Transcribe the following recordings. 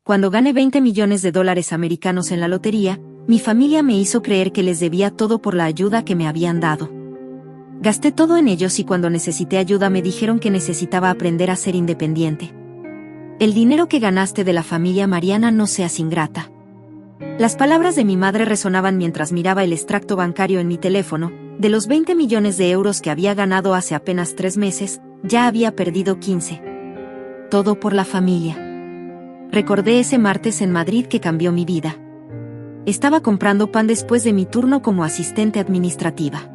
Cuando gané 20 millones de dólares americanos en la lotería, mi familia me hizo creer que les debía todo por la ayuda que me habían dado. Gasté todo en ellos y cuando necesité ayuda me dijeron que necesitaba aprender a ser independiente. El dinero que ganaste de la familia Mariana, no seas ingrata. Las palabras de mi madre resonaban mientras miraba el extracto bancario en mi teléfono. De los 20 millones de euros que había ganado hace apenas 3 meses, ya había perdido 15. Todo por la familia. Recordé ese martes en Madrid que cambió mi vida. Estaba comprando pan después de mi turno como asistente administrativa.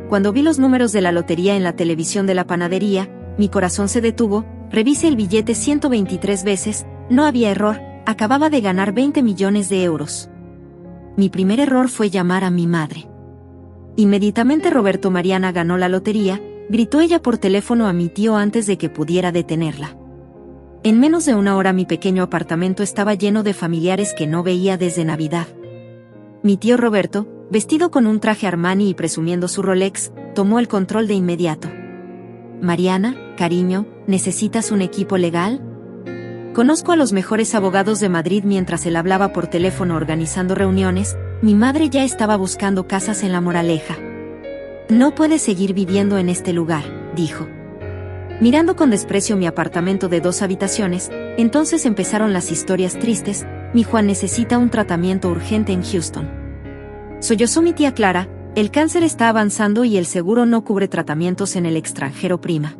Cuando vi los números de la lotería en la televisión de la panadería, mi corazón se detuvo. Revisé el billete 123 veces, no había error, acababa de ganar 20 millones de euros. Mi primer error fue llamar a mi madre. Inmediatamente Roberto, Mariana ganó la lotería, gritó ella por teléfono a mi tío antes de que pudiera detenerla. En menos de una hora mi pequeño apartamento estaba lleno de familiares que no veía desde Navidad. Mi tío Roberto, vestido con un traje Armani y presumiendo su Rolex, tomó el control de inmediato. Mariana, cariño, ¿necesitas un equipo legal? Conozco a los mejores abogados de Madrid. Mientras él hablaba por teléfono organizando reuniones, mi madre ya estaba buscando casas en La Moraleja. No puedes seguir viviendo en este lugar, dijo. Mirando con desprecio mi apartamento de 2 habitaciones, entonces empezaron las historias tristes. Mi Juan necesita un tratamiento urgente en Houston. Sollozó mi tía Clara, el cáncer está avanzando y el seguro no cubre tratamientos en el extranjero, prima.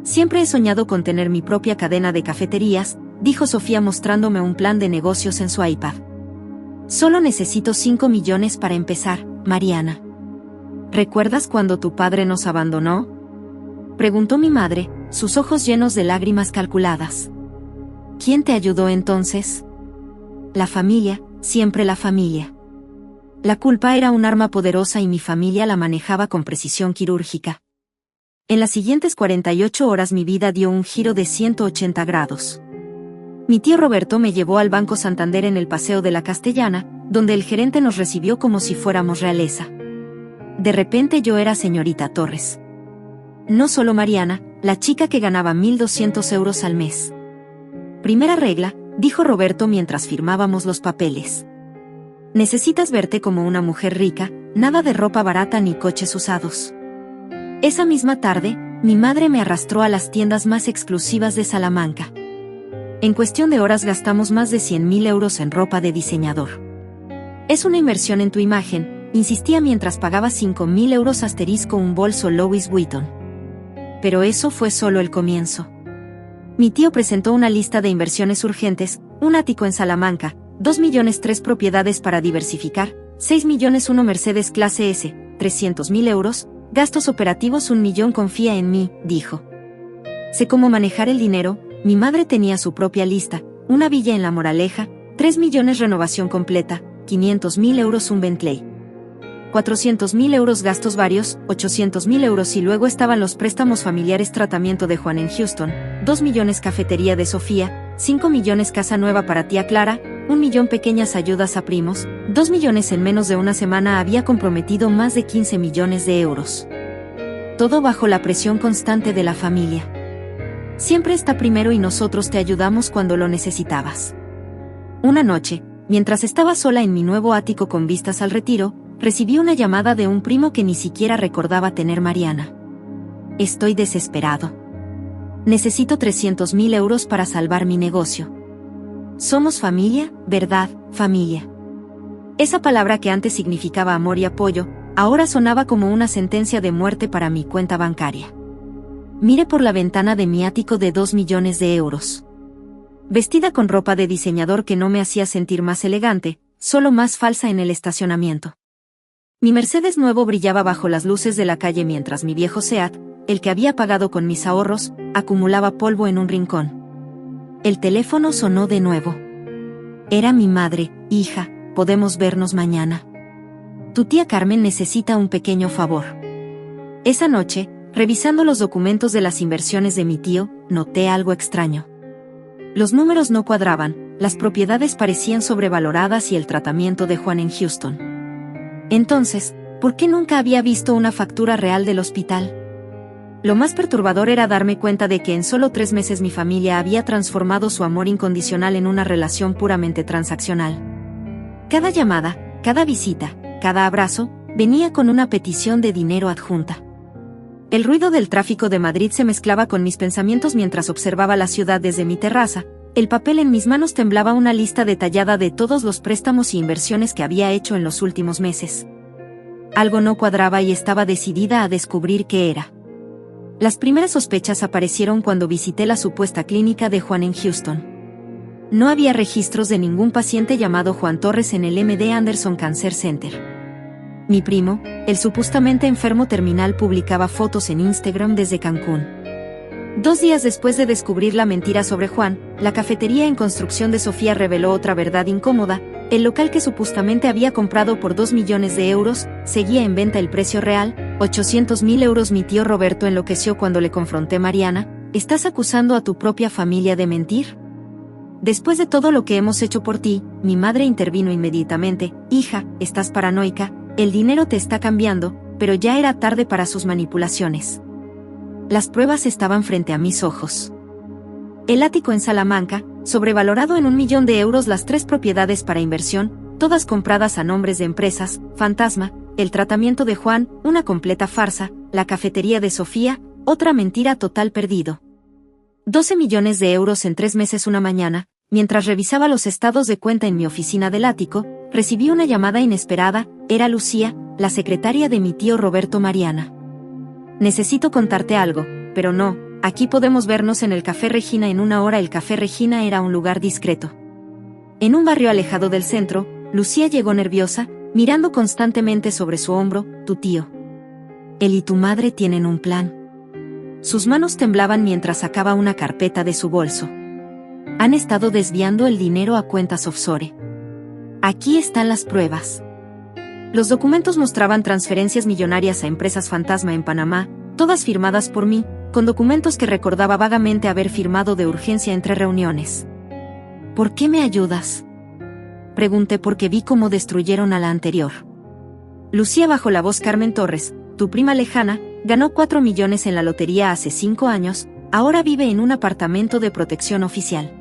Siempre he soñado con tener mi propia cadena de cafeterías, dijo Sofía mostrándome un plan de negocios en su iPad. Solo necesito 5 millones para empezar, Mariana. ¿Recuerdas cuando tu padre nos abandonó? Preguntó mi madre, sus ojos llenos de lágrimas calculadas. ¿Quién te ayudó entonces? La familia, siempre la familia. La culpa era un arma poderosa y mi familia la manejaba con precisión quirúrgica. En las siguientes 48 horas mi vida dio un giro de 180 grados. Mi tío Roberto me llevó al Banco Santander en el Paseo de la Castellana, donde el gerente nos recibió como si fuéramos realeza. De repente yo era señorita Torres. No solo Mariana, la chica que ganaba 1.200 euros al mes. Primera regla, dijo Roberto mientras firmábamos los papeles. Necesitas verte como una mujer rica, nada de ropa barata ni coches usados. Esa misma tarde, mi madre me arrastró a las tiendas más exclusivas de Salamanca. En cuestión de horas gastamos más de 100.000 euros en ropa de diseñador. Es una inversión en tu imagen, insistía mientras pagaba 5.000 euros ♯ un bolso Louis Vuitton. Pero eso fue solo el comienzo. Mi tío presentó una lista de inversiones urgentes, un ático en Salamanca, 2 millones 3 propiedades para diversificar, 6 millones 1 Mercedes clase S, 300.000 euros, gastos operativos 1 millón. Confía en mí, dijo. Sé cómo manejar el dinero. Mi madre tenía su propia lista, una villa en La Moraleja, 3 millones renovación completa, 500.000 euros un Bentley. 400.000 euros gastos varios, 800.000 euros y luego estaban los préstamos familiares tratamiento de Juan en Houston, 2 millones cafetería de Sofía, 5 millones casa nueva para tía Clara, 1 millón pequeñas ayudas a primos, 2 millones en menos de una semana había comprometido más de 15 millones de euros. Todo bajo la presión constante de la familia. Siempre está primero y nosotros te ayudamos cuando lo necesitabas. Una noche, mientras estaba sola en mi nuevo ático con vistas al retiro, recibí una llamada de un primo que ni siquiera recordaba tener Mariana. Estoy desesperado. Necesito 300.000 euros para salvar mi negocio. Somos familia, ¿verdad, familia? Esa palabra que antes significaba amor y apoyo, ahora sonaba como una sentencia de muerte para mi cuenta bancaria. Miré por la ventana de mi ático de 2 millones de euros. Vestida con ropa de diseñador que no me hacía sentir más elegante, solo más falsa en el estacionamiento. Mi Mercedes nuevo brillaba bajo las luces de la calle mientras mi viejo Seat, el que había pagado con mis ahorros, acumulaba polvo en un rincón. El teléfono sonó de nuevo. Era mi madre. Hija, ¿podemos vernos mañana? Tu tía Carmen necesita un pequeño favor. Esa noche, revisando los documentos de las inversiones de mi tío, noté algo extraño. Los números no cuadraban, las propiedades parecían sobrevaloradas y el tratamiento de Juan en Houston. Entonces, ¿por qué nunca había visto una factura real del hospital? Lo más perturbador era darme cuenta de que en solo 3 meses mi familia había transformado su amor incondicional en una relación puramente transaccional. Cada llamada, cada visita, cada abrazo, venía con una petición de dinero adjunta. El ruido del tráfico de Madrid se mezclaba con mis pensamientos mientras observaba la ciudad desde mi terraza. El papel en mis manos temblaba una lista detallada de todos los préstamos y inversiones que había hecho en los últimos meses. Algo no cuadraba y estaba decidida a descubrir qué era. Las primeras sospechas aparecieron cuando visité la supuesta clínica de Juan en Houston. No había registros de ningún paciente llamado Juan Torres en el MD Anderson Cancer Center. Mi primo, el supuestamente enfermo terminal, publicaba fotos en Instagram desde Cancún. 2 días después de descubrir la mentira sobre Juan, la cafetería en construcción de Sofía reveló otra verdad incómoda. El local que supuestamente había comprado por 2 millones de euros, seguía en venta el precio real, 800.000 euros. Mi tío Roberto enloqueció cuando le confronté. Mariana, ¿estás acusando a tu propia familia de mentir? Después de todo lo que hemos hecho por ti, mi madre intervino inmediatamente. Hija, estás paranoica, el dinero te está cambiando, pero ya era tarde para sus manipulaciones. Las pruebas estaban frente a mis ojos. El ático en Salamanca, sobrevalorado en 1 millón de euros, las 3 propiedades para inversión, todas compradas a nombres de empresas, fantasma, el tratamiento de Juan, una completa farsa, la cafetería de Sofía, otra mentira total. Perdido. 12 millones de euros en 3 meses. Una mañana, mientras revisaba los estados de cuenta en mi oficina del ático, recibí una llamada inesperada. Era Lucía, la secretaria de mi tío Roberto. Mariana, necesito contarte algo, pero no, aquí podemos vernos en el Café Regina en 1 hora. El Café Regina era un lugar discreto. En un barrio alejado del centro, Lucía llegó nerviosa, mirando constantemente sobre su hombro. Tu tío, él y tu madre tienen un plan. Sus manos temblaban mientras sacaba una carpeta de su bolso. Han estado desviando el dinero a cuentas offshore. Aquí están las pruebas. Los documentos mostraban transferencias millonarias a empresas fantasma en Panamá, todas firmadas por mí, con documentos que recordaba vagamente haber firmado de urgencia entre reuniones. ¿Por qué me ayudas?, pregunté porque vi cómo destruyeron a la anterior. Lucía bajó la voz. Carmen Torres, tu prima lejana, ganó 4 millones en la lotería hace 5 años, ahora vive en un apartamento de protección oficial.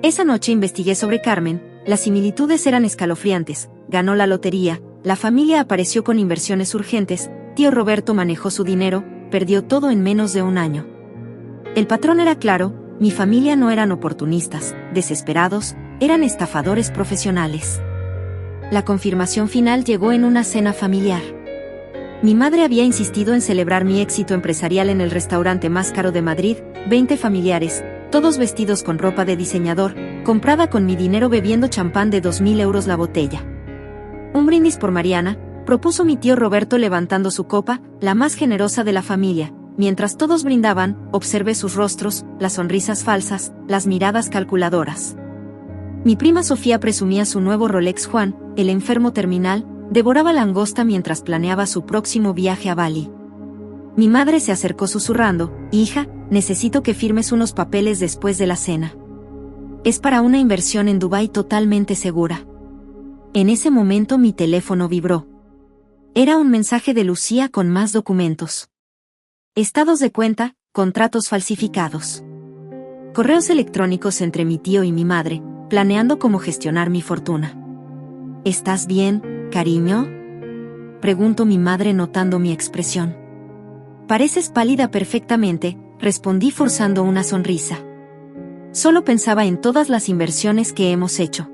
Esa noche investigué sobre Carmen, las similitudes eran escalofriantes. Ganó la lotería, la familia apareció con inversiones urgentes, tío Roberto manejó su dinero, perdió todo en menos de 1 año. El patrón era claro, mi familia no eran oportunistas, desesperados, eran estafadores profesionales. La confirmación final llegó en una cena familiar. Mi madre había insistido en celebrar mi éxito empresarial en el restaurante más caro de Madrid, 20 familiares, todos vestidos con ropa de diseñador, comprada con mi dinero, bebiendo champán de 2.000 euros la botella. Un brindis por Mariana, propuso mi tío Roberto levantando su copa, la más generosa de la familia. Mientras todos brindaban, observé sus rostros, las sonrisas falsas, las miradas calculadoras. Mi prima Sofía presumía su nuevo Rolex. Juan, el enfermo terminal, devoraba langosta mientras planeaba su próximo viaje a Bali. Mi madre se acercó susurrando, hija, necesito que firmes unos papeles después de la cena. Es para una inversión en Dubái totalmente segura. En ese momento mi teléfono vibró. Era un mensaje de Lucía con más documentos. Estados de cuenta, contratos falsificados. Correos electrónicos entre mi tío y mi madre, planeando cómo gestionar mi fortuna. ¿Estás bien, cariño?, preguntó mi madre notando mi expresión. Pareces pálida. Perfectamente, respondí forzando una sonrisa. Solo pensaba en todas las inversiones que hemos hecho.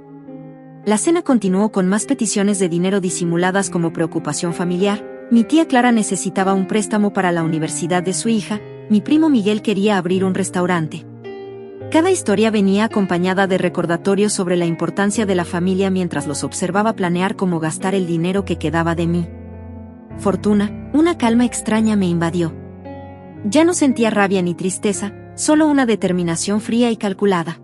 La cena continuó con más peticiones de dinero disimuladas como preocupación familiar. Mi tía Clara necesitaba un préstamo para la universidad de su hija, mi primo Miguel quería abrir un restaurante. Cada historia venía acompañada de recordatorios sobre la importancia de la familia mientras los observaba planear cómo gastar el dinero que quedaba de mí fortuna. Una calma extraña me invadió. Ya no sentía rabia ni tristeza, solo una determinación fría y calculada.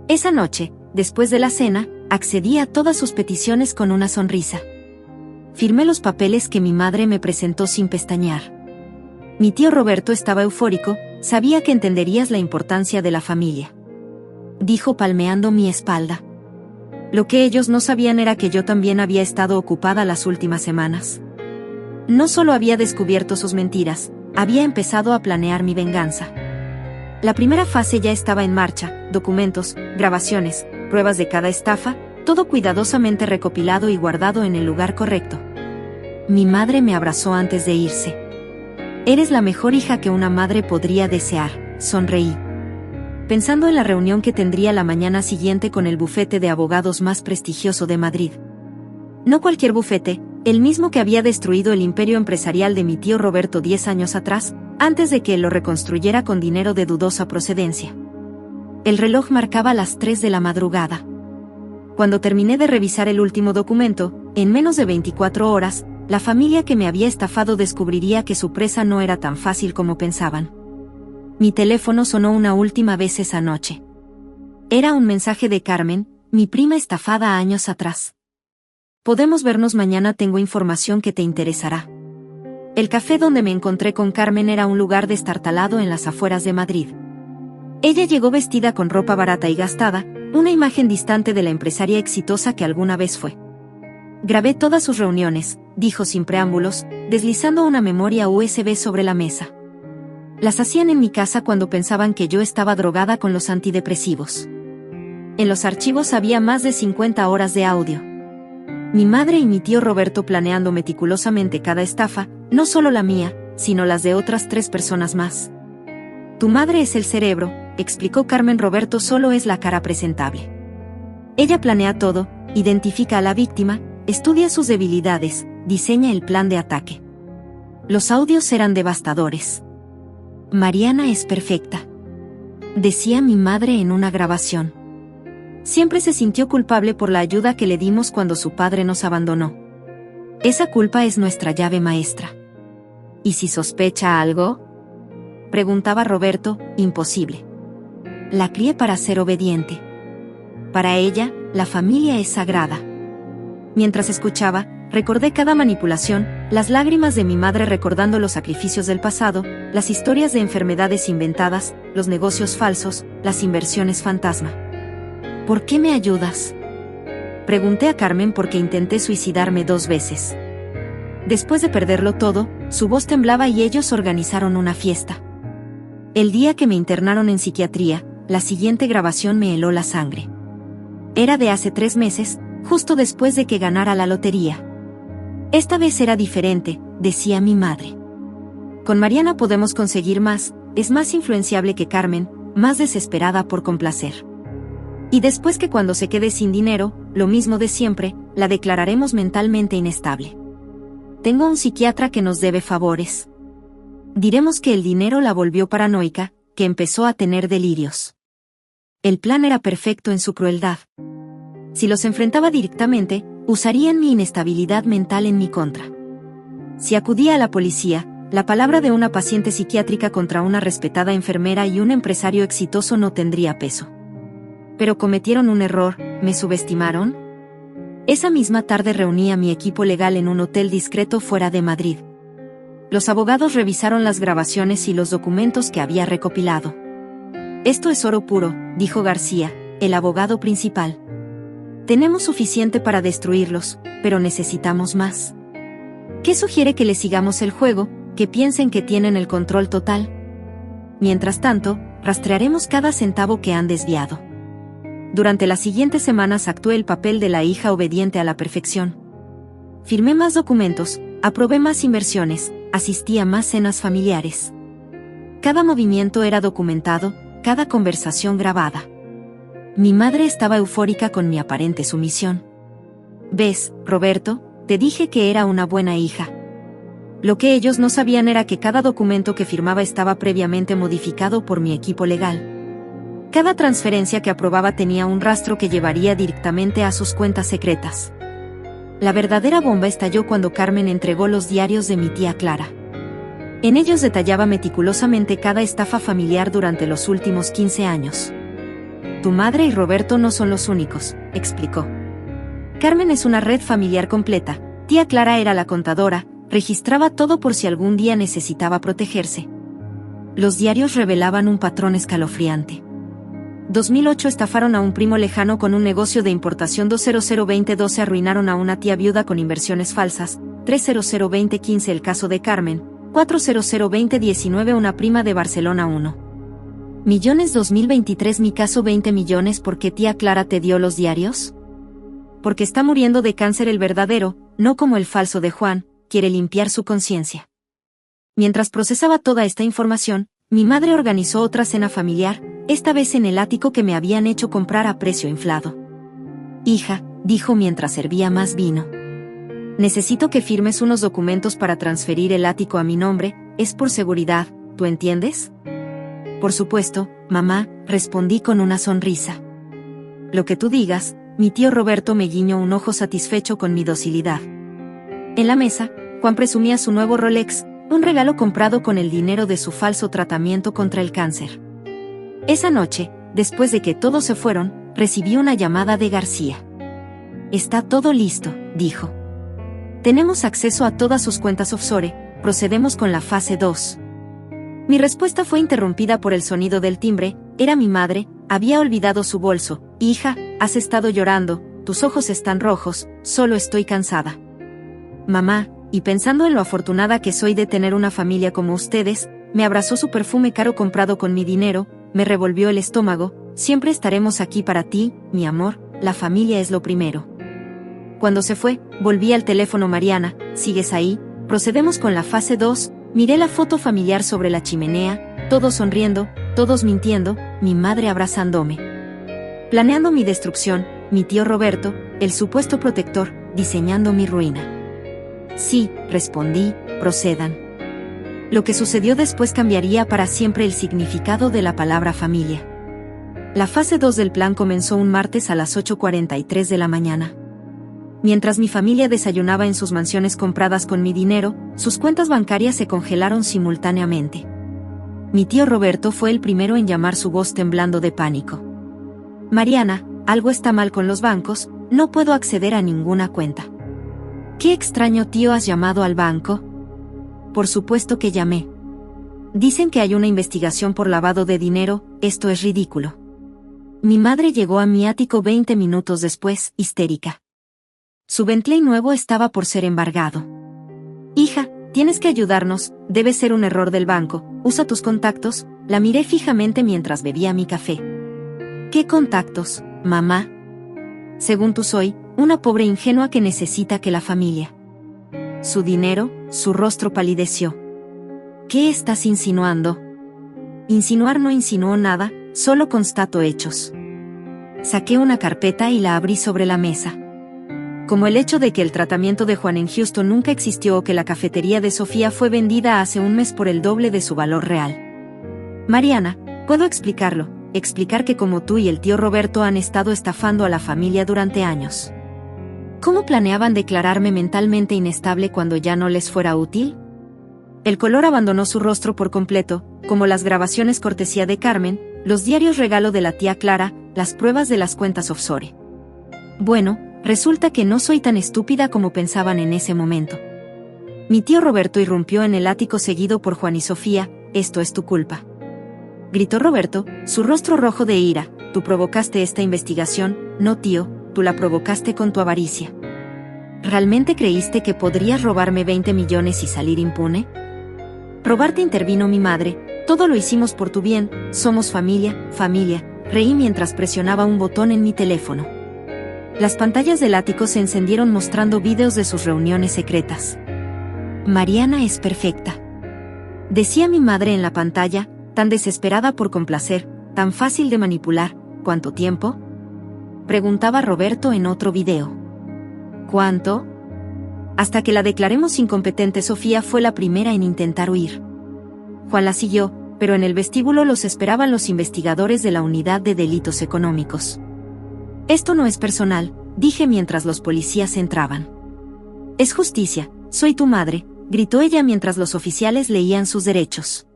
Esa noche, después de la cena, accedí a todas sus peticiones con una sonrisa. Firmé los papeles que mi madre me presentó sin pestañear. Mi tío Roberto estaba eufórico, sabía que entenderías la importancia de la familia, dijo palmeando mi espalda. Lo que ellos no sabían era que yo también había estado ocupada las últimas semanas. No solo había descubierto sus mentiras, había empezado a planear mi venganza. La primera fase ya estaba en marcha: documentos, grabaciones, pruebas de cada estafa, todo cuidadosamente recopilado y guardado en el lugar correcto. Mi madre me abrazó antes de irse. «Eres la mejor hija que una madre podría desear», sonreí, pensando en la reunión que tendría la mañana siguiente con el bufete de abogados más prestigioso de Madrid. No cualquier bufete, el mismo que había destruido el imperio empresarial de mi tío Roberto 10 años atrás, antes de que él lo reconstruyera con dinero de dudosa procedencia. El reloj marcaba las 3 de la madrugada. Cuando terminé de revisar el último documento, en menos de 24 horas, la familia que me había estafado descubriría que su presa no era tan fácil como pensaban. Mi teléfono sonó una última vez esa noche. Era un mensaje de Carmen, mi prima estafada años atrás. «Podemos vernos mañana, tengo información que te interesará». El café donde me encontré con Carmen era un lugar destartalado en las afueras de Madrid. Ella llegó vestida con ropa barata y gastada, una imagen distante de la empresaria exitosa que alguna vez fue. «Grabé todas sus reuniones», dijo sin preámbulos, deslizando una memoria USB sobre la mesa. «Las hacían en mi casa cuando pensaban que yo estaba drogada con los antidepresivos». En los archivos había más de 50 horas de audio. Mi madre y mi tío Roberto planeando meticulosamente cada estafa, no solo la mía, sino las de otras 3 personas más. «Tu madre es el cerebro», explicó Carmen. «Roberto solo es la cara presentable. Ella planea todo, identifica a la víctima, estudia sus debilidades, diseña el plan de ataque». Los audios eran devastadores. «Mariana es perfecta», decía mi madre en una grabación. «Siempre se sintió culpable por la ayuda que le dimos cuando su padre nos abandonó. Esa culpa es nuestra llave maestra». «¿Y si sospecha algo?», preguntaba Roberto. «Imposible. La crié para ser obediente. Para ella, la familia es sagrada». Mientras escuchaba, recordé cada manipulación, las lágrimas de mi madre recordando los sacrificios del pasado, las historias de enfermedades inventadas, los negocios falsos, las inversiones fantasma. «¿Por qué me ayudas?», pregunté a Carmen porque intenté suicidarme 2 veces. Después de perderlo todo, su voz temblaba y ellos organizaron una fiesta. El día que me internaron en psiquiatría, la siguiente grabación me heló la sangre. Era de hace 3 meses, justo después de que ganara la lotería. «Esta vez era diferente», decía mi madre. «Con Mariana podemos conseguir más, es más influenciable que Carmen, más desesperada por complacer. Y después que cuando se quede sin dinero, lo mismo de siempre, la declararemos mentalmente inestable. Tengo un psiquiatra que nos debe favores. Diremos que el dinero la volvió paranoica, que empezó a tener delirios». El plan era perfecto en su crueldad. Si los enfrentaba directamente, usarían mi inestabilidad mental en mi contra. Si acudía a la policía, la palabra de una paciente psiquiátrica contra una respetada enfermera y un empresario exitoso no tendría peso. Pero cometieron un error, me subestimaron. Esa misma tarde reuní a mi equipo legal en un hotel discreto fuera de Madrid. Los abogados revisaron las grabaciones y los documentos que había recopilado. «Esto es oro puro», dijo García, el abogado principal. «Tenemos suficiente para destruirlos, pero necesitamos más. ¿Qué sugiere que les sigamos el juego, que piensen que tienen el control total? Mientras tanto, rastrearemos cada centavo que han desviado». Durante las siguientes semanas actué el papel de la hija obediente a la perfección. Firmé más documentos, aprobé más inversiones, asistí a más cenas familiares. Cada movimiento era documentado, cada conversación grabada. Mi madre estaba eufórica con mi aparente sumisión. «¿Ves, Roberto? Te dije que era una buena hija». Lo que ellos no sabían era que cada documento que firmaba estaba previamente modificado por mi equipo legal. Cada transferencia que aprobaba tenía un rastro que llevaría directamente a sus cuentas secretas. La verdadera bomba estalló cuando Carmen entregó los diarios de mi tía Clara. En ellos detallaba meticulosamente cada estafa familiar durante los últimos 15 años. «Tu madre y Roberto no son los únicos», explicó. «Carmen es una red familiar completa, tía Clara era la contadora, registraba todo por si algún día necesitaba protegerse». Los diarios revelaban un patrón escalofriante. 2008 estafaron a un primo lejano con un negocio de importación. 2002012 arruinaron a una tía viuda con inversiones falsas. 3002015 el caso de Carmen. 4002019 Una prima de Barcelona 1 millones 2023 Mi caso 20 millones ¿Por qué tía Clara te dio los diarios? Porque está muriendo de cáncer el verdadero, no como el falso de Juan, quiere limpiar su conciencia. Mientras procesaba toda esta información, mi madre organizó otra cena familiar, esta vez en el ático que me habían hecho comprar a precio inflado. Hija, dijo mientras servía más vino. Necesito que firmes unos documentos para transferir el ático a mi nombre, es por seguridad, ¿tú entiendes? Por supuesto, mamá, respondí con una sonrisa. Lo que tú digas, mi tío Roberto me guiñó un ojo satisfecho con mi docilidad. En la mesa, Juan presumía su nuevo Rolex, un regalo comprado con el dinero de su falso tratamiento contra el cáncer. Esa noche, después de que todos se fueron, recibí una llamada de García. Está todo listo, dijo. Tenemos acceso a todas sus cuentas offshore, procedemos con la fase 2. Mi respuesta fue interrumpida por el sonido del timbre, era mi madre, había olvidado su bolso. Hija, has estado llorando, tus ojos están rojos, solo estoy cansada. Mamá, y pensando en lo afortunada que soy de tener una familia como ustedes, me abrazó su perfume caro comprado con mi dinero, me revolvió el estómago, siempre estaremos aquí para ti, mi amor, la familia es lo primero. Cuando se fue, volví al teléfono. Mariana, ¿sigues ahí? Procedemos con la fase 2, miré la foto familiar sobre la chimenea, todos sonriendo, todos mintiendo, mi madre abrazándome. Planeando mi destrucción, mi tío Roberto, el supuesto protector, diseñando mi ruina. Sí, respondí, procedan. Lo que sucedió después cambiaría para siempre el significado de la palabra familia. La fase 2 del plan comenzó un martes a las 8:43 de la mañana. Mientras mi familia desayunaba en sus mansiones compradas con mi dinero, sus cuentas bancarias se congelaron simultáneamente. Mi tío Roberto fue el primero en llamar, su voz temblando de pánico. Mariana, algo está mal con los bancos, no puedo acceder a ninguna cuenta. Qué extraño, tío, ¿has llamado al banco? Por supuesto que llamé. Dicen que hay una investigación por lavado de dinero, esto es ridículo. Mi madre llegó a mi ático 20 minutos después, histérica. Su Bentley nuevo estaba por ser embargado. Hija, tienes que ayudarnos, debe ser un error del banco, usa tus contactos. La miré fijamente mientras bebía mi café. ¿Qué contactos, mamá? Según tú soy, una pobre ingenua que necesita que la familia. Su dinero, su rostro palideció. ¿Qué estás insinuando? Insinuar no insinuó nada, solo constato hechos. Saqué una carpeta y la abrí sobre la mesa. Como el hecho de que el tratamiento de Juan en Houston nunca existió o que la cafetería de Sofía fue vendida hace un mes por el doble de su valor real. Mariana, puedo explicarlo, explicar que como tú y el tío Roberto han estado estafando a la familia durante años. ¿Cómo planeaban declararme mentalmente inestable cuando ya no les fuera útil? El color abandonó su rostro por completo, como las grabaciones cortesía de Carmen, los diarios regalo de la tía Clara, las pruebas de las cuentas offshore. Bueno, resulta que no soy tan estúpida como pensaban en ese momento. Mi tío Roberto irrumpió en el ático seguido por Juan y Sofía. Esto es tu culpa. Gritó Roberto, su rostro rojo de ira. Tú provocaste esta investigación, no tío, tú la provocaste con tu avaricia. ¿Realmente creíste que podrías robarme 20 millones y salir impune? Robarte, intervino mi madre, todo lo hicimos por tu bien, somos familia, familia, reí mientras presionaba un botón en mi teléfono. Las pantallas del ático se encendieron mostrando vídeos de sus reuniones secretas. Mariana es perfecta. Decía mi madre en la pantalla, tan desesperada por complacer, tan fácil de manipular. ¿Cuánto tiempo? Preguntaba Roberto en otro video. ¿Cuánto? Hasta que la declaremos incompetente. Sofía fue la primera en intentar huir. Juan la siguió, pero en el vestíbulo los esperaban los investigadores de la Unidad de Delitos Económicos. Esto no es personal, dije mientras los policías entraban. Es justicia, soy tu madre, gritó ella mientras los oficiales leían sus derechos.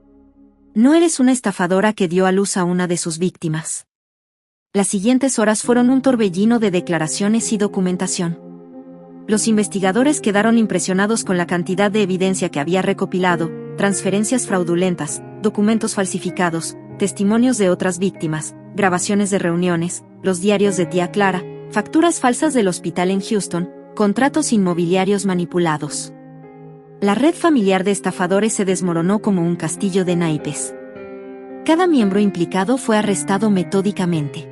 No eres una estafadora que dio a luz a una de sus víctimas. Las siguientes horas fueron un torbellino de declaraciones y documentación. Los investigadores quedaron impresionados con la cantidad de evidencia que había recopilado, transferencias fraudulentas, documentos falsificados, testimonios de otras víctimas, grabaciones de reuniones, los diarios de tía Clara, facturas falsas del hospital en Houston, contratos inmobiliarios manipulados. La red familiar de estafadores se desmoronó como un castillo de naipes. Cada miembro implicado fue arrestado metódicamente.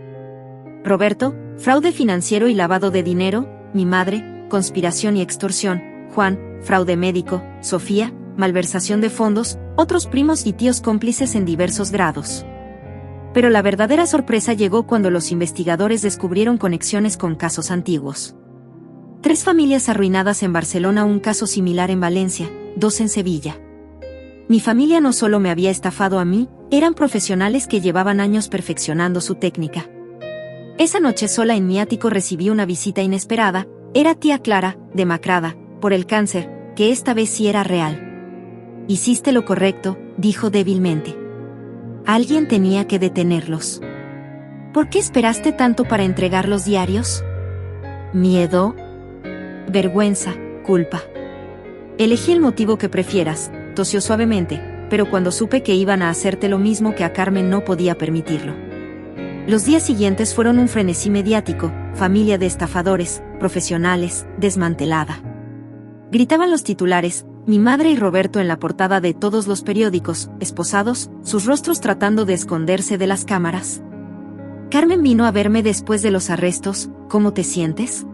Roberto, fraude financiero y lavado de dinero; mi madre, conspiración y extorsión; Juan, fraude médico; Sofía, malversación de fondos; otros primos y tíos cómplices en diversos grados. Pero la verdadera sorpresa llegó cuando los investigadores descubrieron conexiones con casos antiguos. 3 familias arruinadas en Barcelona, un caso similar en Valencia, 2 en Sevilla. Mi familia no solo me había estafado a mí, eran profesionales que llevaban años perfeccionando su técnica. Esa noche sola en mi ático recibí una visita inesperada. Era tía Clara, demacrada por el cáncer, que esta vez sí era real. Hiciste lo correcto, dijo débilmente. Alguien tenía que detenerlos. ¿Por qué esperaste tanto para entregar los diarios? ¿Miedo? Vergüenza, culpa. Elegí el motivo que prefieras, tosió suavemente, pero cuando supe que iban a hacerte lo mismo que a Carmen no podía permitirlo. Los días siguientes fueron un frenesí mediático: familia de estafadores, profesionales, desmantelada. Gritaban los titulares, mi madre y Roberto en la portada de todos los periódicos, esposados, sus rostros tratando de esconderse de las cámaras. Carmen vino a verme después de los arrestos. ¿Cómo te sientes?,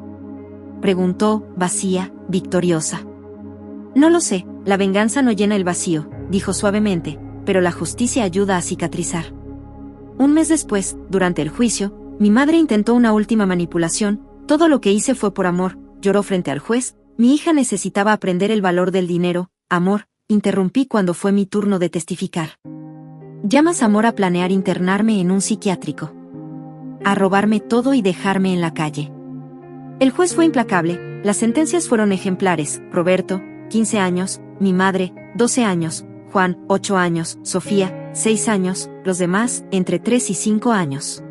preguntó, vacía, victoriosa. No lo sé, la venganza no llena el vacío, dijo suavemente, pero la justicia ayuda a cicatrizar. Un mes después, durante el juicio, mi madre intentó una última manipulación. Todo lo que hice fue por amor, lloró frente al juez. Mi hija necesitaba aprender el valor del dinero. Amor, interrumpí cuando fue mi turno de testificar. ¿Llamas amor a planear internarme en un psiquiátrico? A robarme todo y dejarme en la calle. El juez fue implacable. Las sentencias fueron ejemplares: Roberto, 15 años, mi madre, 12 años, Juan, 8 años, Sofía, 6 años, los demás, entre 3 y 5 años.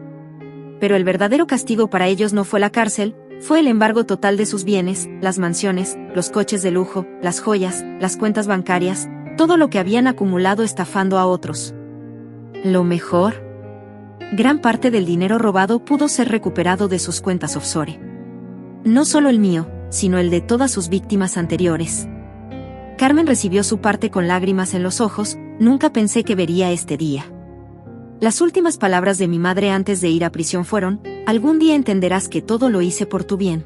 Pero el verdadero castigo para ellos no fue la cárcel, fue el embargo total de sus bienes, las mansiones, los coches de lujo, las joyas, las cuentas bancarias, todo lo que habían acumulado estafando a otros. ¿Lo mejor? Gran parte del dinero robado pudo ser recuperado de sus cuentas offshore. No solo el mío, sino el de todas sus víctimas anteriores. Carmen recibió su parte con lágrimas en los ojos. Nunca pensé que vería este día. Las últimas palabras de mi madre antes de ir a prisión fueron: algún día entenderás que todo lo hice por tu bien.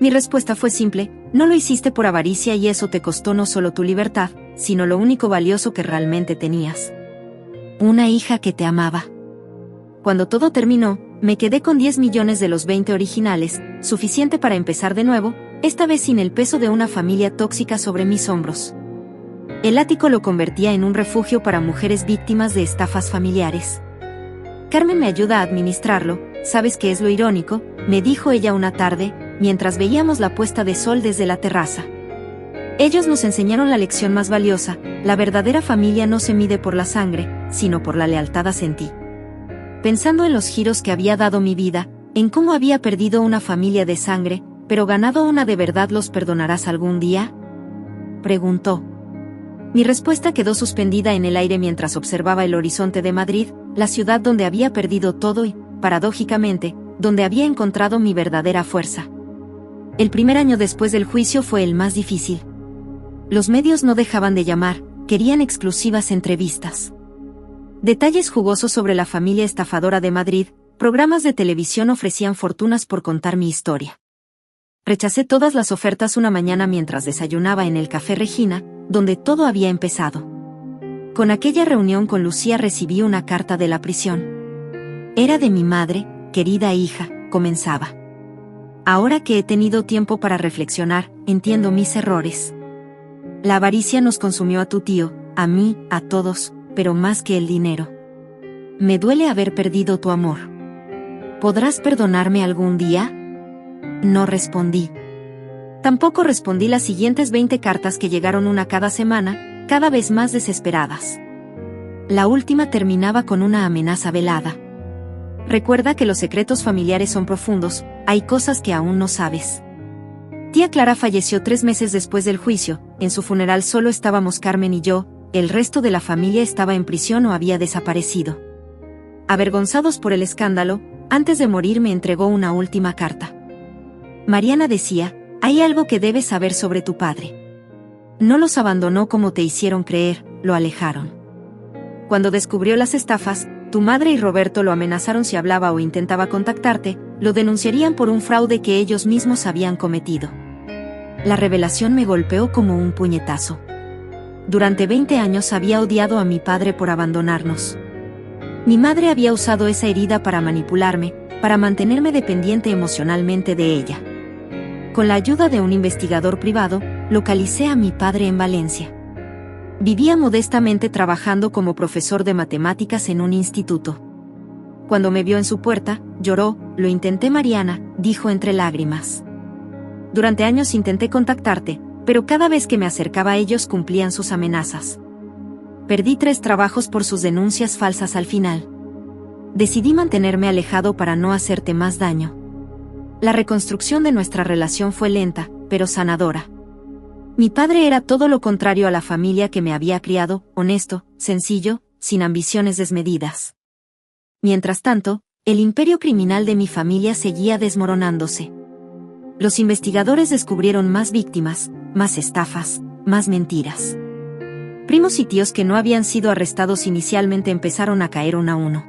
Mi respuesta fue simple: no lo hiciste por avaricia y eso te costó no solo tu libertad, sino lo único valioso que realmente tenías. Una hija que te amaba. Cuando todo terminó, me quedé con 10 millones de los 20 originales, suficiente para empezar de nuevo, esta vez sin el peso de una familia tóxica sobre mis hombros. El ático lo convertía en un refugio para mujeres víctimas de estafas familiares. Carmen me ayuda a administrarlo. ¿Sabes qué es lo irónico?, me dijo ella una tarde, mientras veíamos la puesta de sol desde la terraza. Ellos nos enseñaron la lección más valiosa: la verdadera familia no se mide por la sangre, sino por la lealtad. Asentí. Pensando en los giros que había dado mi vida, en cómo había perdido una familia de sangre, pero ganado una de verdad. ¿Los perdonarás algún día?, preguntó. Mi respuesta quedó suspendida en el aire mientras observaba el horizonte de Madrid, la ciudad donde había perdido todo y, paradójicamente, donde había encontrado mi verdadera fuerza. El primer año después del juicio fue el más difícil. Los medios no dejaban de llamar, querían exclusivas entrevistas. Detalles jugosos sobre la familia estafadora de Madrid. Programas de televisión ofrecían fortunas por contar mi historia. Rechacé todas las ofertas una mañana mientras desayunaba en el Café Regina, donde todo había empezado. Con aquella reunión con Lucía recibí una carta de la prisión. Era de mi madre: querida hija, comenzaba. Ahora que he tenido tiempo para reflexionar, entiendo mis errores. La avaricia nos consumió a tu tío, a mí, a todos, pero más que el dinero. Me duele haber perdido tu amor. ¿Podrás perdonarme algún día? No respondí. Tampoco respondí las siguientes 20 cartas que llegaron una cada semana, cada vez más desesperadas. La última terminaba con una amenaza velada. Recuerda que los secretos familiares son profundos, hay cosas que aún no sabes. Tía Clara falleció 3 meses después del juicio. En su funeral solo estábamos Carmen y yo, el resto de la familia estaba en prisión o había desaparecido. Avergonzados por el escándalo, antes de morir me entregó una última carta. Mariana decía: hay algo que debes saber sobre tu padre. No los abandonó como te hicieron creer, lo alejaron. Cuando descubrió las estafas, tu madre y Roberto lo amenazaron si hablaba o intentaba contactarte, lo denunciarían por un fraude que ellos mismos habían cometido. La revelación me golpeó como un puñetazo. Durante 20 años había odiado a mi padre por abandonarnos. Mi madre había usado esa herida para manipularme, para mantenerme dependiente emocionalmente de ella. Con la ayuda de un investigador privado, localicé a mi padre en Valencia. Vivía modestamente trabajando como profesor de matemáticas en un instituto. Cuando me vio en su puerta, lloró. Lo intenté, Mariana, dijo entre lágrimas. Durante años intenté contactarte, pero cada vez que me acercaba a ellos cumplían sus amenazas. Perdí 3 trabajos por sus denuncias falsas al final. Decidí mantenerme alejado para no hacerte más daño. La reconstrucción de nuestra relación fue lenta, pero sanadora. Mi padre era todo lo contrario a la familia que me había criado, honesto, sencillo, sin ambiciones desmedidas. Mientras tanto, el imperio criminal de mi familia seguía desmoronándose. Los investigadores descubrieron más víctimas, más estafas, más mentiras. Primos y tíos que no habían sido arrestados inicialmente empezaron a caer uno a uno.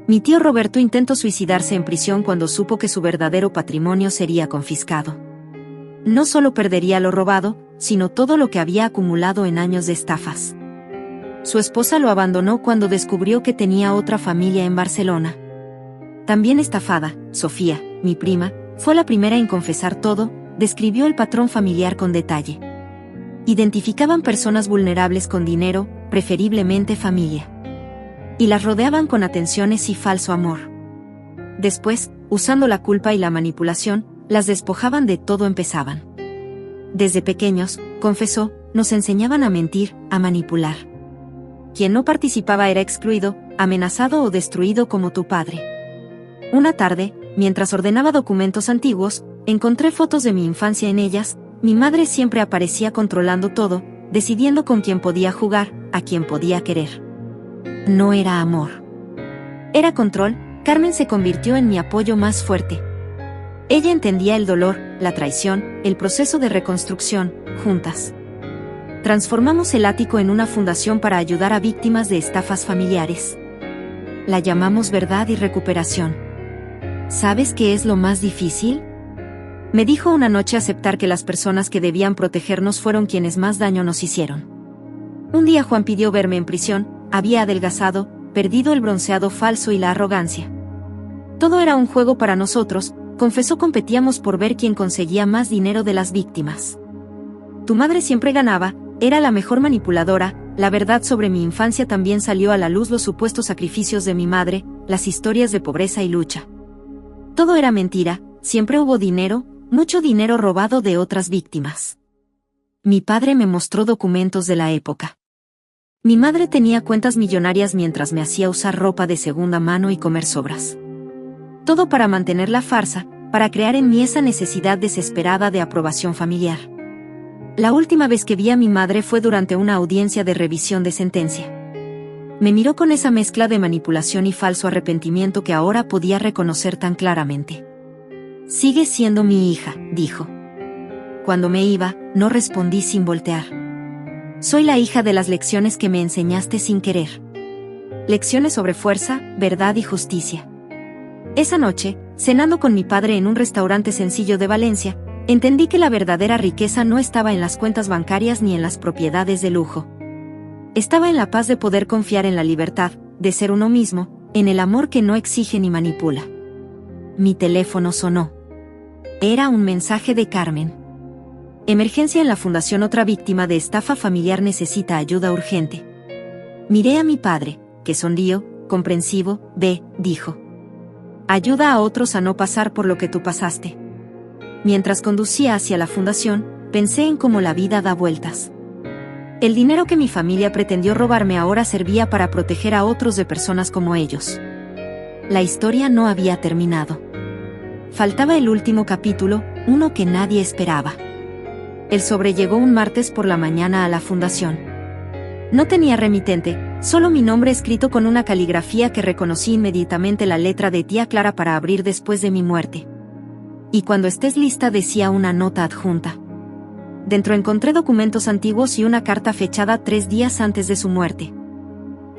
Mi tío Roberto intentó suicidarse en prisión cuando supo que su verdadero patrimonio sería confiscado. No solo perdería lo robado, sino todo lo que había acumulado en años de estafas. Su esposa lo abandonó cuando descubrió que tenía otra familia en Barcelona. También estafada, Sofía, mi prima, fue la primera en confesar todo, describió el patrón familiar con detalle. Identificaban personas vulnerables con dinero, preferiblemente familia. Y las rodeaban con atenciones y falso amor. Después, usando la culpa y la manipulación, las despojaban de todo. Empezaban. Desde pequeños, confesó, nos enseñaban a mentir, a manipular. Quien no participaba era excluido, amenazado o destruido como tu padre. Una tarde, mientras ordenaba documentos antiguos, encontré fotos de mi infancia en ellas. Mi madre siempre aparecía controlando todo, decidiendo con quién podía jugar, a quién podía querer. No era amor. Era control. Carmen se convirtió en mi apoyo más fuerte. Ella entendía el dolor, la traición, el proceso de reconstrucción, juntas. Transformamos el ático en una fundación para ayudar a víctimas de estafas familiares. La llamamos Verdad y Recuperación. ¿Sabes qué es lo más difícil? Me dijo una noche aceptar que las personas que debían protegernos fueron quienes más daño nos hicieron. Un día Juan pidió verme en prisión, había adelgazado, perdido el bronceado falso y la arrogancia. Todo era un juego para nosotros, confesó, competíamos por ver quién conseguía más dinero de las víctimas. Tu madre siempre ganaba, era la mejor manipuladora. La verdad sobre mi infancia también salió a la luz, los supuestos sacrificios de mi madre, las historias de pobreza y lucha. Todo era mentira, siempre hubo dinero, mucho dinero robado de otras víctimas. Mi padre me mostró documentos de la época. Mi madre tenía cuentas millonarias mientras me hacía usar ropa de segunda mano y comer sobras. Todo para mantener la farsa, para crear en mí esa necesidad desesperada de aprobación familiar. La última vez que vi a mi madre fue durante una audiencia de revisión de sentencia. Me miró con esa mezcla de manipulación y falso arrepentimiento que ahora podía reconocer tan claramente. Sigues siendo mi hija, dijo. Cuando me iba, no respondí sin voltear. Soy la hija de las lecciones que me enseñaste sin querer. Lecciones sobre fuerza, verdad y justicia. Esa noche, cenando con mi padre en un restaurante sencillo de Valencia, entendí que la verdadera riqueza no estaba en las cuentas bancarias ni en las propiedades de lujo. Estaba en la paz de poder confiar en la libertad, de ser uno mismo, en el amor que no exige ni manipula. Mi teléfono sonó. Era un mensaje de Carmen. Emergencia en la fundación, otra víctima de estafa familiar necesita ayuda urgente. Miré a mi padre, que sonrió, comprensivo. Ve, dijo. Ayuda a otros a no pasar por lo que tú pasaste. Mientras conducía hacia la fundación, pensé en cómo la vida da vueltas. El dinero que mi familia pretendió robarme ahora servía para proteger a otros de personas como ellos. La historia no había terminado. Faltaba el último capítulo, uno que nadie esperaba. El sobre llegó un martes por la mañana a la fundación. No tenía remitente, solo mi nombre escrito con una caligrafía que reconocí inmediatamente, la letra de tía Clara para abrir después de mi muerte. Y cuando estés lista, decía una nota adjunta. Dentro encontré documentos antiguos y una carta fechada 3 días antes de su muerte.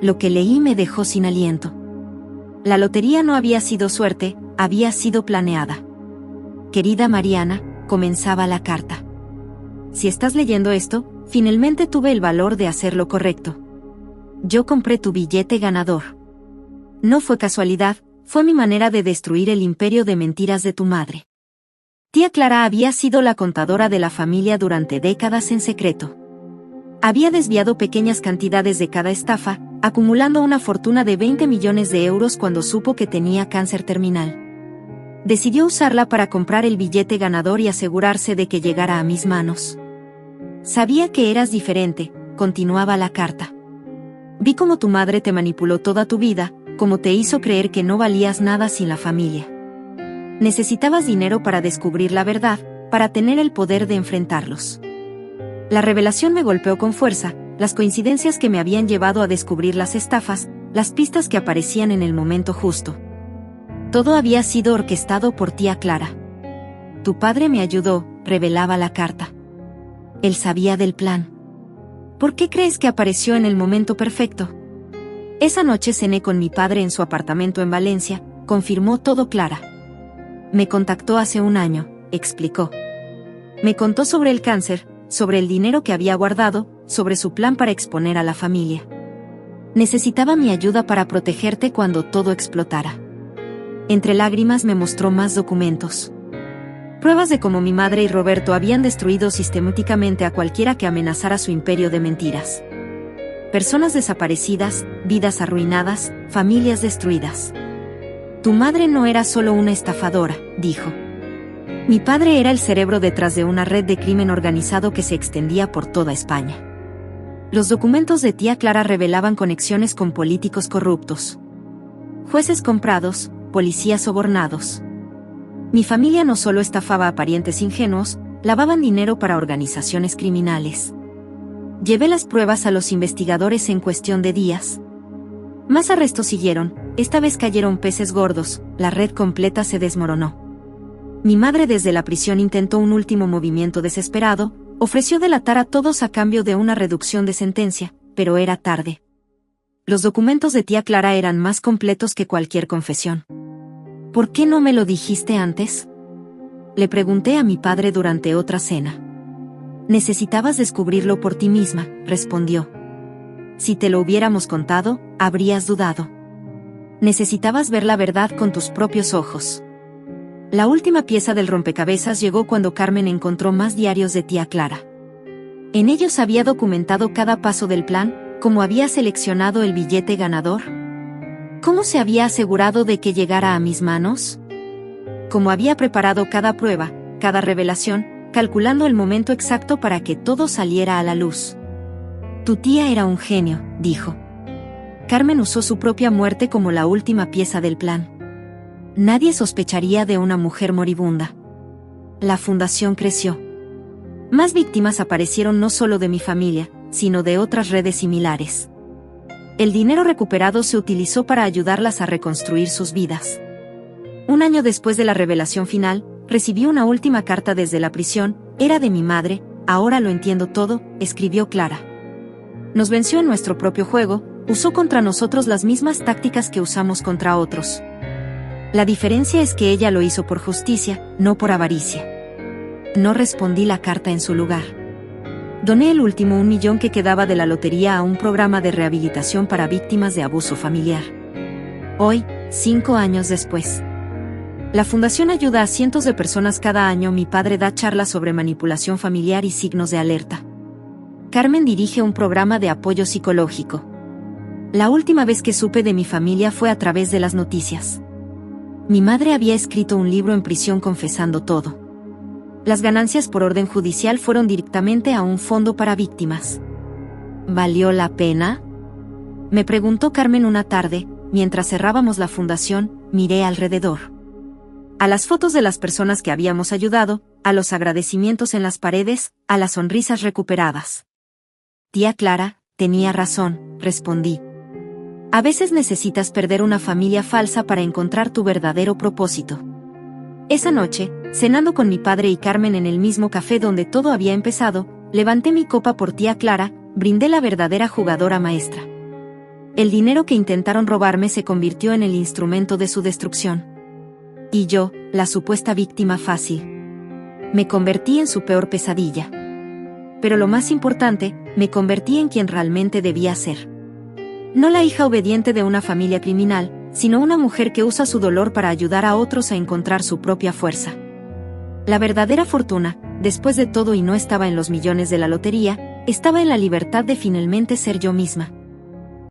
Lo que leí me dejó sin aliento. La lotería no había sido suerte, había sido planeada. Querida Mariana, comenzaba la carta. Si estás leyendo esto, finalmente tuve el valor de hacer lo correcto. Yo compré tu billete ganador. No fue casualidad, fue mi manera de destruir el imperio de mentiras de tu madre. Tía Clara había sido la contadora de la familia durante décadas en secreto. Había desviado pequeñas cantidades de cada estafa, acumulando una fortuna de 20 millones de euros cuando supo que tenía cáncer terminal. Decidió usarla para comprar el billete ganador y asegurarse de que llegara a mis manos. Sabía que eras diferente, continuaba la carta. Vi cómo tu madre te manipuló toda tu vida, cómo te hizo creer que no valías nada sin la familia. Necesitabas dinero para descubrir la verdad, para tener el poder de enfrentarlos. La revelación me golpeó con fuerza, las coincidencias que me habían llevado a descubrir las estafas, las pistas que aparecían en el momento justo. Todo había sido orquestado por tía Clara. Tu padre me ayudó, revelaba la carta. Él sabía del plan. ¿Por qué crees que apareció en el momento perfecto? Esa noche cené con mi padre en su apartamento en Valencia, confirmó todo Clara. Me contactó hace un año, explicó. Me contó sobre el cáncer, sobre el dinero que había guardado, sobre su plan para exponer a la familia. Necesitaba mi ayuda para protegerte cuando todo explotara. Entre lágrimas me mostró más documentos. Pruebas de cómo mi madre y Roberto habían destruido sistemáticamente a cualquiera que amenazara su imperio de mentiras. Personas desaparecidas, vidas arruinadas, familias destruidas. Tu madre no era solo una estafadora, dijo. Mi padre era el cerebro detrás de una red de crimen organizado que se extendía por toda España. Los documentos de tía Clara revelaban conexiones con políticos corruptos. Jueces comprados, policías sobornados. Mi familia no solo estafaba a parientes ingenuos, lavaban dinero para organizaciones criminales. Llevé las pruebas a los investigadores en cuestión de días. Más arrestos siguieron, esta vez cayeron peces gordos, la red completa se desmoronó. Mi madre desde la prisión intentó un último movimiento desesperado, ofreció delatar a todos a cambio de una reducción de sentencia, pero era tarde. Los documentos de tía Clara eran más completos que cualquier confesión. ¿Por qué no me lo dijiste antes? Le pregunté a mi padre durante otra cena. Necesitabas descubrirlo por ti misma, respondió. Si te lo hubiéramos contado, habrías dudado. Necesitabas ver la verdad con tus propios ojos. La última pieza del rompecabezas llegó cuando Carmen encontró más diarios de tía Clara. En ellos había documentado cada paso del plan, cómo había seleccionado el billete ganador, cómo se había asegurado de que llegara a mis manos, cómo había preparado cada prueba, cada revelación, calculando el momento exacto para que todo saliera a la luz. Tu tía era un genio, dijo. Carmen usó su propia muerte como la última pieza del plan. Nadie sospecharía de una mujer moribunda. La fundación creció. Más víctimas aparecieron no solo de mi familia, sino de otras redes similares. El dinero recuperado se utilizó para ayudarlas a reconstruir sus vidas. Un año después de la revelación final, recibí una última carta desde la prisión, era de mi madre, ahora lo entiendo todo, escribió Clara. Nos venció en nuestro propio juego, usó contra nosotros las mismas tácticas que usamos contra otros. La diferencia es que ella lo hizo por justicia, no por avaricia. No respondí la carta en su lugar. Doné el último 1 millón que quedaba de la lotería a un programa de rehabilitación para víctimas de abuso familiar. Hoy, 5 años después, la fundación ayuda a cientos de personas cada año. Mi padre da charlas sobre manipulación familiar y signos de alerta. Carmen dirige un programa de apoyo psicológico. La última vez que supe de mi familia fue a través de las noticias. Mi madre había escrito un libro en prisión confesando todo. Las ganancias por orden judicial fueron directamente a un fondo para víctimas. ¿Valió la pena? Me preguntó Carmen una tarde, mientras cerrábamos la fundación, miré alrededor. A las fotos de las personas que habíamos ayudado, a los agradecimientos en las paredes, a las sonrisas recuperadas. Tía Clara, tenía razón, respondí. A veces necesitas perder una familia falsa para encontrar tu verdadero propósito. Esa noche, cenando con mi padre y Carmen en el mismo café donde todo había empezado, levanté mi copa por tía Clara, brindé la verdadera jugadora maestra. El dinero que intentaron robarme se convirtió en el instrumento de su destrucción. Y yo, la supuesta víctima fácil, me convertí en su peor pesadilla. Pero lo más importante, me convertí en quien realmente debía ser. No la hija obediente de una familia criminal, sino una mujer que usa su dolor para ayudar a otros a encontrar su propia fuerza. La verdadera fortuna, después de todo, y no estaba en los millones de la lotería, estaba en la libertad de finalmente ser yo misma.